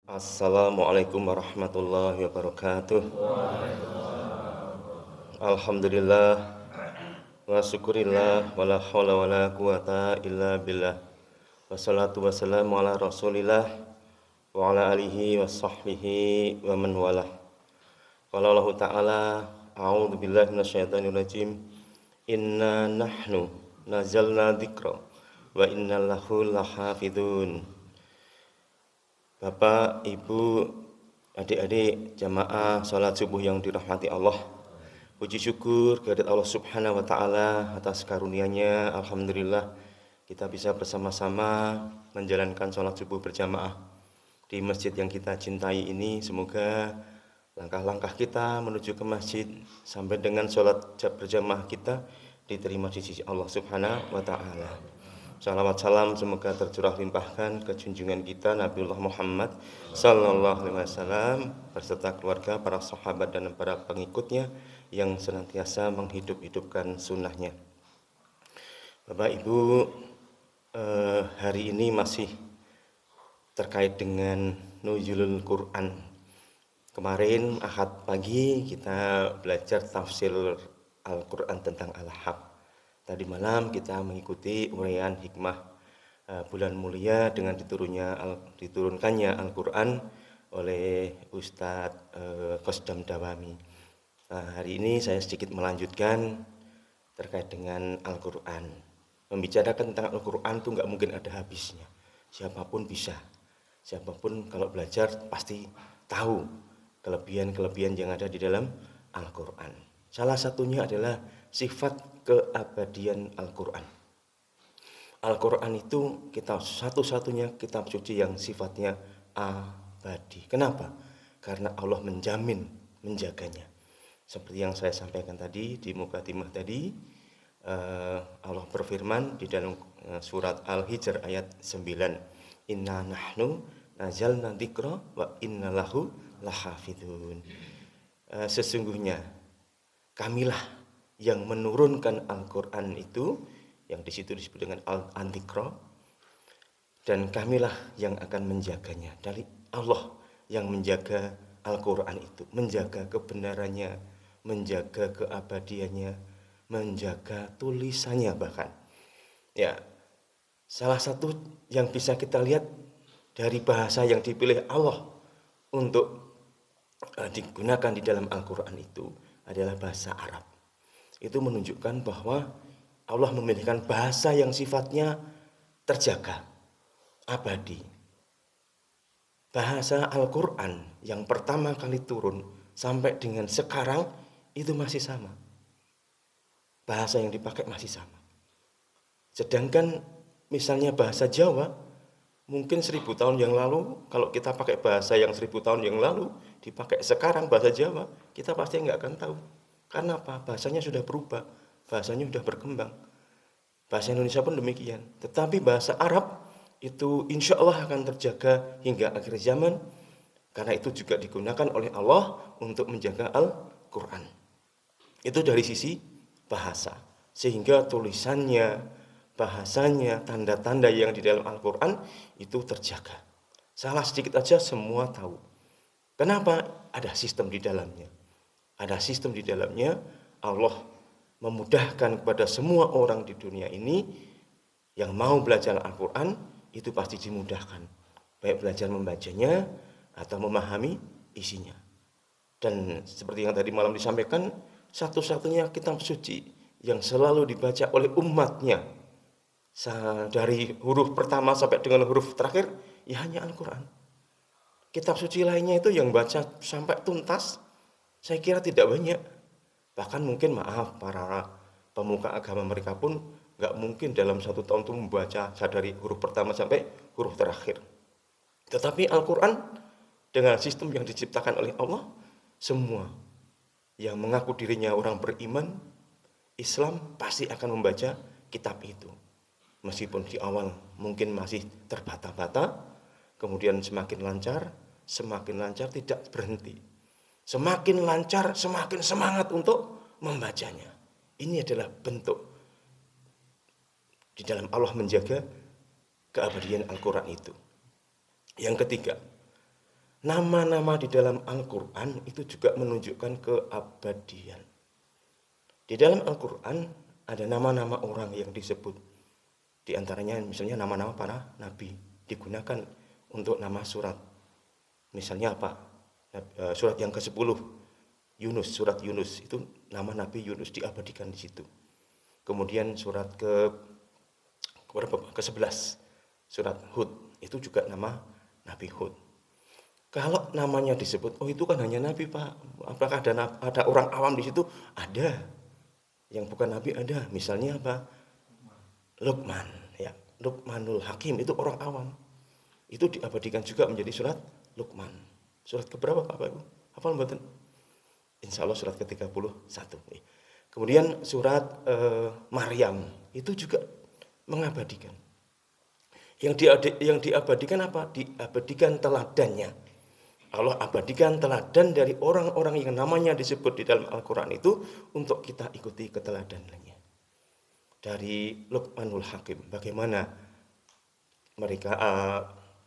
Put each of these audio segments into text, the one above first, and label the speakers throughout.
Speaker 1: Assalamualaikum warahmatullahi wabarakatuh. Alhamdulillah wa syukurillah wa la haula wa la quwata illa billah. Wassalatu wassalamu ala Rasulillah wa ala alihi wa sahbihi wa man walah. Qala Allah Ta'ala, a'udzu billahi minasyaitonir rajim. Inna nahnu nazzalna dzikra wa inna lahu lahafidun. Bapak, Ibu, adik-adik jamaah salat subuh yang dirahmati Allah. Puji syukur kehadirat Allah Subhanahu wa taala atas karunia-Nya. Alhamdulillah kita bisa bersama-sama menjalankan salat subuh berjamaah di masjid yang kita cintai ini. Semoga langkah-langkah kita menuju ke masjid sampai dengan salat berjamaah kita diterima di sisi Allah Subhanahu wa taala. Salawat salam semoga tercurah limpahkan ke junjungan kita Nabiullah Muhammad sallallahu alaihi wasallam beserta keluarga, para sahabat dan para pengikutnya yang senantiasa menghidup-hidupkan sunnahnya. Bapak Ibu, hari ini masih terkait dengan nuzulul Quran. Kemarin Ahad pagi kita belajar tafsir Al-Quran tentang Al-Haq. Tadi malam kita mengikuti uraian hikmah bulan mulia dengan diturunkannya Al-Quran oleh Ustadz Qasdam Dawami. Hari ini saya sedikit melanjutkan terkait dengan Al-Quran. Membicarakan tentang Al-Quran itu nggak mungkin ada habisnya. Siapapun bisa. Siapapun kalau belajar pasti tahu kelebihan-kelebihan yang ada di dalam Al-Quran. Salah satunya adalah sifat keabadian Al-Quran. Al-Quran itu kitab satu-satunya kitab suci yang sifatnya abadi. Kenapa? Karena Allah menjamin, menjaganya. Seperti yang saya sampaikan tadi di mukadimah tadi, Allah berfirman di dalam surat Al-Hijr ayat 9, Inna nahnu nazalna dzikra wa inna lahu lahafidun. Sesungguhnya kamilah yang menurunkan Al-Quran itu, yang di situ disebut dengan Al-Dzikra, dan kamilah yang akan menjaganya. Dari Allah yang menjaga Al-Quran itu, menjaga kebenarannya, menjaga keabadiannya, menjaga tulisannya bahkan. Ya, salah satu yang bisa kita lihat dari bahasa yang dipilih Allah untuk digunakan di dalam Al-Quran itu adalah bahasa Arab. Itu menunjukkan bahwa Allah memilihkan bahasa yang sifatnya terjaga, abadi. Bahasa Al-Quran yang pertama kali turun sampai dengan sekarang itu masih sama. Bahasa yang dipakai masih sama. Sedangkan misalnya bahasa Jawa, mungkin 1000 tahun yang lalu, kalau kita pakai bahasa yang 1000 tahun yang lalu, dipakai sekarang bahasa Jawa, kita pasti nggak akan tahu. Karena apa? Bahasanya sudah berubah, bahasanya sudah berkembang. Bahasa Indonesia pun demikian. Tetapi bahasa Arab itu insya Allah akan terjaga hingga akhir zaman. Karena itu juga digunakan oleh Allah untuk menjaga Al-Quran. Itu dari sisi bahasa. Sehingga tulisannya, bahasanya, tanda-tanda yang di dalam Al-Quran itu terjaga. Salah sedikit aja semua tahu. Kenapa? Ada sistem di dalamnya. Ada sistem di dalamnya. Allah memudahkan kepada semua orang di dunia ini yang mau belajar Al-Quran itu pasti dimudahkan. Baik belajar membacanya atau memahami isinya. Dan seperti yang tadi malam disampaikan, satu-satunya kitab suci yang selalu dibaca oleh umatnya dari huruf pertama sampai dengan huruf terakhir ya hanya Al-Quran. Kitab suci lainnya itu yang baca sampai tuntas saya kira tidak banyak. Bahkan mungkin maaf para pemuka agama mereka pun nggak mungkin dalam 1 tahun itu membaca dari huruf pertama sampai huruf terakhir. Tetapi Al-Quran dengan sistem yang diciptakan oleh Allah, semua yang mengaku dirinya orang beriman Islam pasti akan membaca kitab itu. Meskipun di awal mungkin masih terbata-bata, kemudian semakin lancar tidak berhenti. Semakin lancar, semakin semangat untuk membacanya. Ini adalah bentuk di dalam Allah menjaga keabadian Al-Quran itu. Yang ketiga, nama-nama di dalam Al-Quran itu juga menunjukkan keabadian. Di dalam Al-Quran ada nama-nama orang yang disebut. Di antaranya misalnya nama-nama para nabi digunakan untuk nama surat. Misalnya apa? Surat yang ke-10, Yunus, surat Yunus, itu nama Nabi Yunus diabadikan di situ. Kemudian surat ke-11, surat Hud, itu juga nama Nabi Hud. Kalau namanya disebut, oh itu kan hanya Nabi Pak. Apakah ada orang awam di situ? Ada. Yang bukan Nabi ada. Misalnya apa? Luqman, ya. Luqmanul Hakim itu orang awam. Itu diabadikan juga menjadi surat Luqman. Surat keberapa Bapak Ibu? Hafal mboten? Insya Allah surat ke-31. Kemudian surat Maryam itu juga mengabadikan. Yang diabadikan apa? Diabadikan teladannya. Allah abadikan teladan dari orang-orang yang namanya disebut di dalam Al-Quran itu untuk kita ikuti keteladanannya. Dari Luqmanul Hakim, bagaimana mereka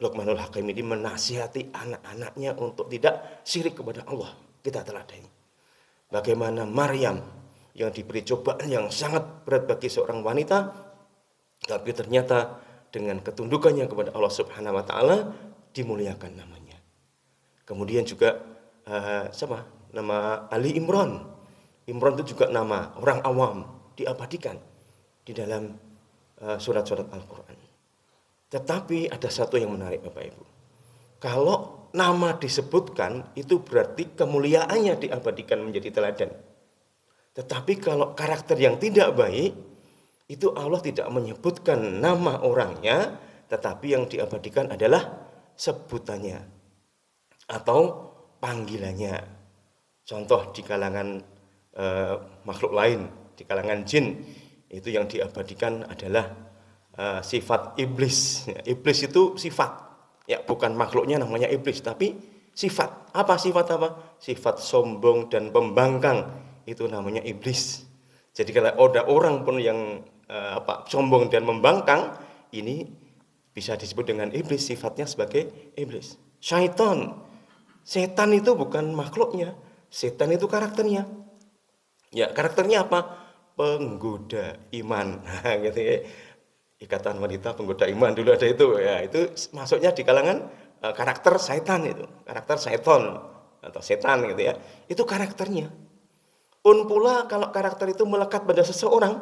Speaker 1: Luqmanul Hakim ini menasihati anak-anaknya untuk tidak syirik kepada Allah. Kita teladani. Bagaimana Maryam yang diberi cobaan yang sangat berat bagi seorang wanita, tapi ternyata dengan ketundukannya kepada Allah Subhanahu wa taala dimuliakan namanya. Kemudian juga nama Ali Imran. Imran itu juga nama orang awam, diabadikan di dalam surat-surat Al-Quran. Tetapi ada satu yang menarik Bapak Ibu. Kalau nama disebutkan itu berarti kemuliaannya diabadikan menjadi teladan. Tetapi kalau karakter yang tidak baik itu Allah tidak menyebutkan nama orangnya, tetapi yang diabadikan adalah sebutannya atau panggilannya. Contoh di kalangan makhluk lain, di kalangan jin, itu yang diabadikan adalah sifat iblis. Iblis itu sifat, ya bukan makhluknya namanya iblis, tapi sifat. Apa sifat apa? Sifat sombong dan pembangkang, itu namanya iblis. Jadi kalau ada orang pun yang sombong dan membangkang, ini bisa disebut dengan iblis, sifatnya sebagai iblis. Syaitan, setan itu bukan makhluknya, setan itu karakternya. Ya, karakternya apa? Penggoda iman. Nah, gitu ya. Ikatan wanita penggoda iman dulu ada itu, ya itu masuknya di kalangan karakter setan itu, karakter seton atau setan gitu ya. Itu karakternya. Pun pula kalau karakter itu melekat pada seseorang,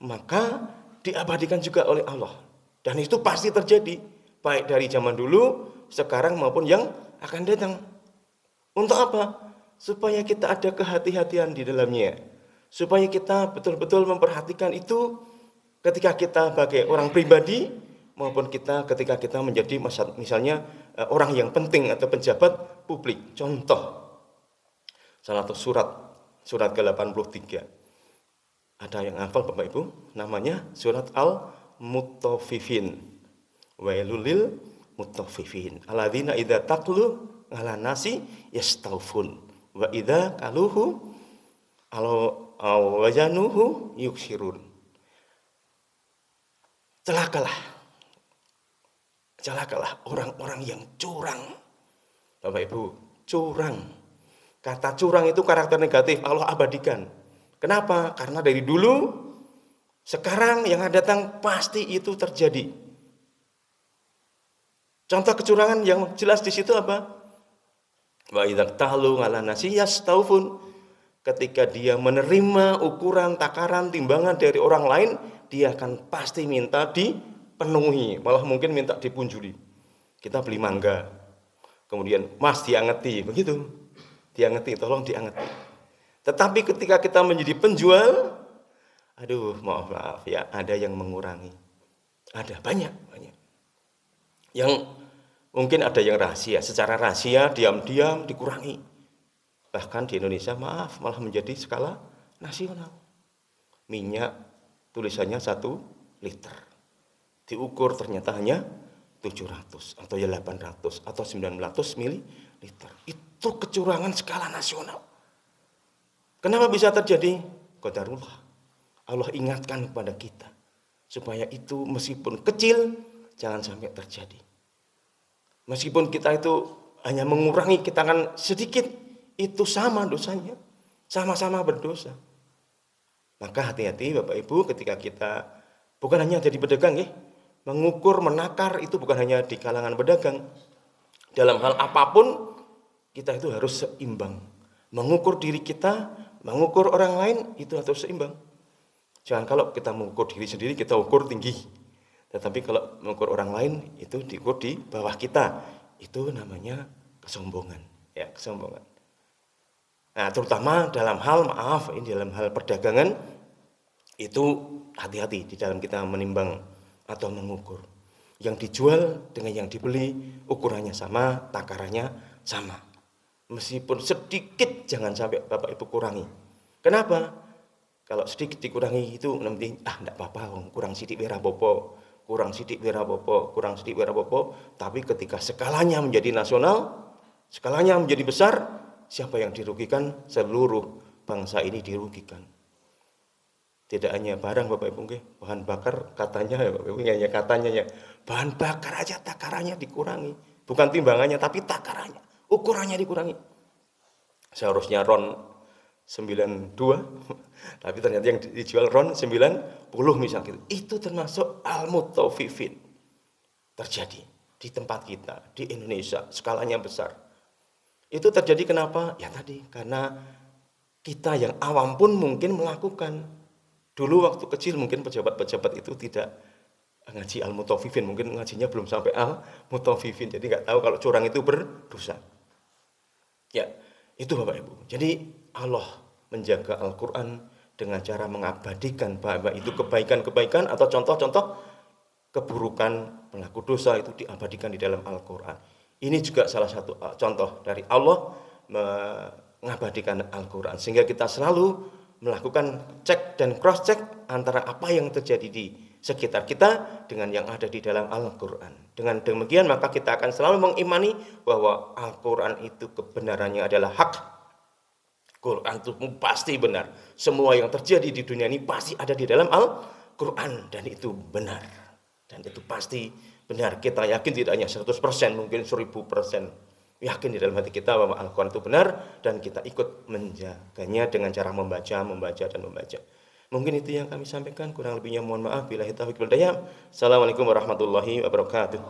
Speaker 1: maka diabadikan juga oleh Allah. Dan itu pasti terjadi, baik dari zaman dulu, sekarang maupun yang akan datang. Untuk apa? Supaya kita ada kehati-hatian di dalamnya. Supaya kita betul-betul memperhatikan itu ketika kita sebagai orang pribadi maupun kita ketika kita menjadi misalnya orang yang penting atau pejabat publik. Contoh, salah satu surat ke-83. Ada yang hafal Bapak Ibu? Namanya surat Al-Muttaffifin. Wailul lil muttaffifin. Alladzina idza taqlu 'alan nasi yastawfun wa idza kaluhu aw wajanuhu yuksirun. Celakalah orang-orang yang curang. Bapak Ibu, curang. Kata curang itu karakter negatif, Allah abadikan. Kenapa? Karena dari dulu, sekarang yang akan datang pasti itu terjadi. Contoh kecurangan yang jelas di situ apa? Wa idza tahlu 'alan nasi yastawfun. Ketika dia menerima ukuran, takaran, timbangan dari orang lain, dia akan pasti minta dipenuhi, malah mungkin minta dipunjuli. Kita beli mangga, kemudian Mas diangeti, begitu, diangeti, tolong diangeti. Tetapi ketika kita menjadi penjual, aduh maaf ya, ada yang mengurangi, ada banyak. Yang mungkin ada yang rahasia, secara rahasia, diam-diam dikurangi. Bahkan di Indonesia malah menjadi skala nasional. Minyak tulisannya 1 liter. Diukur ternyata hanya 700 atau 800 atau 900 mililiter. Itu kecurangan skala nasional. Kenapa bisa terjadi? Qadarullah. Allah ingatkan kepada kita supaya itu meskipun kecil jangan sampai terjadi. Meskipun kita itu hanya mengurangi kita kan sedikit, itu sama dosanya. Sama-sama berdosa. Maka hati-hati Bapak Ibu ketika kita bukan hanya jadi pedagang ya, mengukur, menakar itu bukan hanya di kalangan pedagang. Dalam hal apapun kita itu harus seimbang. Mengukur diri kita, mengukur orang lain itu harus seimbang. Jangan kalau kita mengukur diri sendiri kita ukur tinggi. Tetapi kalau mengukur orang lain itu diukur di bawah kita. Itu namanya kesombongan, ya, kesombongan. Nah, terutama dalam hal ini dalam hal perdagangan itu hati-hati di dalam kita menimbang atau mengukur. Yang dijual dengan yang dibeli ukurannya sama, takarannya sama. Meskipun sedikit jangan sampai Bapak Ibu kurangi. Kenapa? Kalau sedikit dikurangi itu nanti enggak apa-apa, kurang sidik wirapopo, kurang sidik wirapopo, kurang sidik wirapopo, tapi ketika skalanya menjadi nasional, skalanya menjadi besar, siapa yang dirugikan? Seluruh bangsa ini dirugikan. Tidak hanya barang Bapak Ibu, bahan bakar katanya ya Bapak Ibu, hanya katanya ya. Bahan bakar aja takarannya dikurangi. Bukan timbangannya tapi takarannya, ukurannya dikurangi. Seharusnya RON 92, tapi ternyata yang dijual RON 90 misalnya gitu. Itu termasuk al-mutaffifin. Terjadi di tempat kita, di Indonesia, skalanya besar. Itu terjadi kenapa? Ya tadi, karena kita yang awam pun mungkin melakukan. Dulu waktu kecil mungkin pejabat-pejabat itu tidak ngaji al-mutaffifin, mungkin ngajinya belum sampai al-mutaffifin, jadi nggak tahu kalau curang itu berdosa. Ya, itu Bapak Ibu. Jadi Allah menjaga Al-Quran dengan cara mengabadikan bahwa itu kebaikan-kebaikan atau contoh-contoh keburukan pelaku dosa itu diabadikan di dalam Al-Quran. Ini juga salah satu contoh dari Allah mengabadikan Al-Quran. Sehingga kita selalu melakukan cek dan cross check antara apa yang terjadi di sekitar kita dengan yang ada di dalam Al-Quran. Dengan demikian maka kita akan selalu mengimani bahwa Al-Quran itu kebenarannya adalah hak. Quran itu pasti benar. Semua yang terjadi di dunia ini pasti ada di dalam Al-Quran dan itu benar. Dan itu pasti benar. Kita yakin tidak hanya 100%, mungkin 1000%. Yakin di dalam hati kita bahwa Al-Quran itu benar dan kita ikut menjaganya dengan cara membaca. Mungkin itu yang kami sampaikan, kurang lebihnya mohon maaf. Billahi taufiq wal hidayah. Assalamualaikum warahmatullahi wabarakatuh.